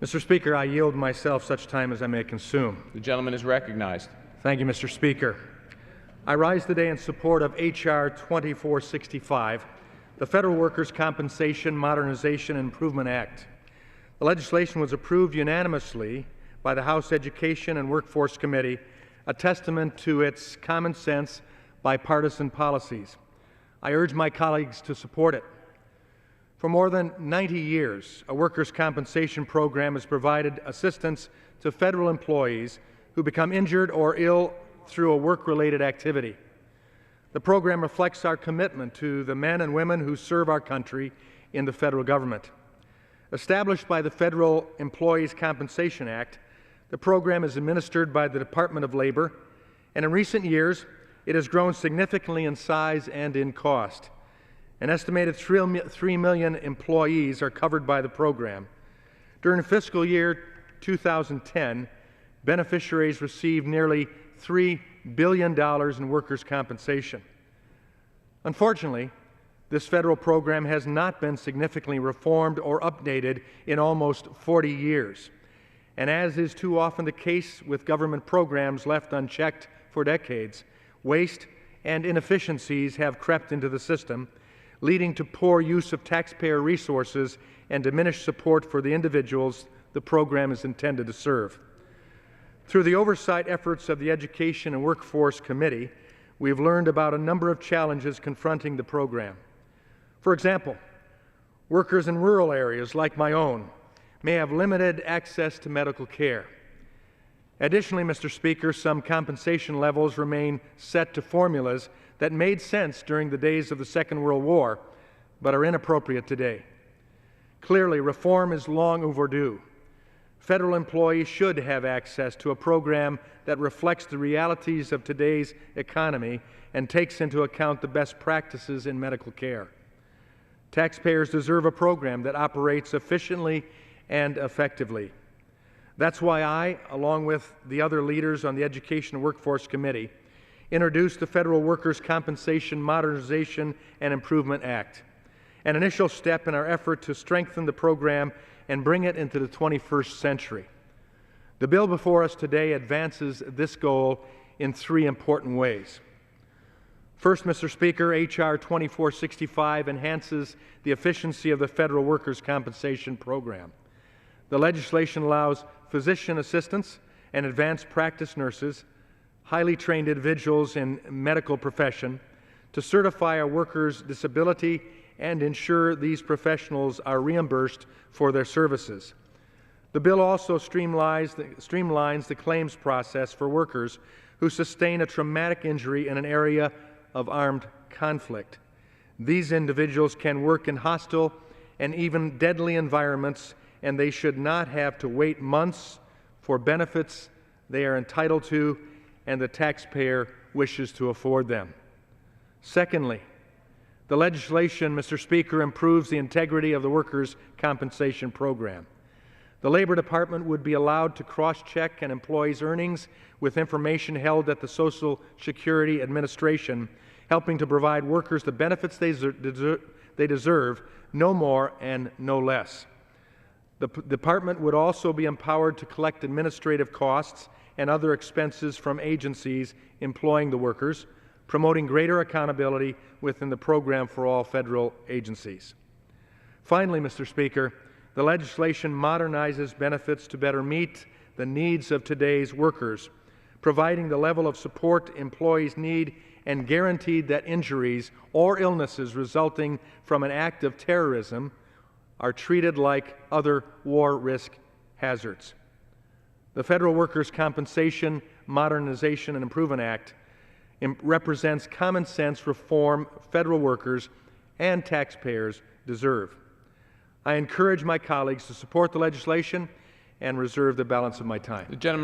Mr. Speaker, I yield myself such time as I may consume. The gentleman is recognized. Thank you, Mr. Speaker. I rise today in support of H.R. 2465, the Federal Workers' Compensation Modernization and Improvement Act. The legislation was approved unanimously by the House Education and Workforce Committee, a testament to its common sense, bipartisan policies. I urge my colleagues to support it. For more than 90 years, a workers' compensation program has provided assistance to federal employees who become injured or ill through a work-related activity. The program reflects our commitment to the men and women who serve our country in the federal government. Established by the Federal Employees Compensation Act, the program is administered by the Department of Labor, and in recent years, it has grown significantly in size and in cost. An estimated 3 million employees are covered by the program. During fiscal year 2010, beneficiaries received nearly $3 billion in workers' compensation. Unfortunately, this federal program has not been significantly reformed or updated in almost 40 years. And as is too often the case with government programs left unchecked for decades, waste and inefficiencies have crept into the system, leading to poor use of taxpayer resources and diminished support for the individuals the program is intended to serve. Through the oversight efforts of the Education and Workforce Committee, we have learned about a number of challenges confronting the program. For example, workers in rural areas like my own may have limited access to medical care. Additionally, Mr. Speaker, some compensation levels remain set to formulas that made sense during the days of the Second World War, but are inappropriate today. Clearly, reform is long overdue. Federal employees should have access to a program that reflects the realities of today's economy and takes into account the best practices in medical care. Taxpayers deserve a program that operates efficiently and effectively. That's why I, along with the other leaders on the Education and Workforce Committee, introduced the Federal Workers' Compensation Modernization and Improvement Act, an initial step in our effort to strengthen the program and bring it into the 21st century. The bill before us today advances this goal in three important ways. First, Mr. Speaker, H.R. 2465 enhances the efficiency of the Federal Workers' Compensation Program. The legislation allows physician assistants and advanced practice nurses, highly trained individuals in medical profession, to certify a worker's disability and ensure these professionals are reimbursed for their services. The bill also streamlines the claims process for workers who sustain a traumatic injury in an area of armed conflict. These individuals can work in hostile and even deadly environments, and they should not have to wait months for benefits they are entitled to and the taxpayer wishes to afford them. Secondly, the legislation, Mr. Speaker, improves the integrity of the workers' compensation program. The Labor Department would be allowed to cross-check an employee's earnings with information held at the Social Security Administration, helping to provide workers the benefits they deserve, no more and no less. The Department would also be empowered to collect administrative costs and other expenses from agencies employing the workers, promoting greater accountability within the program for all federal agencies. Finally, Mr. Speaker, the legislation modernizes benefits to better meet the needs of today's workers, providing the level of support employees need and guaranteed that injuries or illnesses resulting from an act of terrorism are treated like other war risk hazards. The Federal Workers' Compensation Modernization and Improvement Act represents common sense reform federal workers and taxpayers deserve. I encourage my colleagues to support the legislation and reserve the balance of my time. The gentleman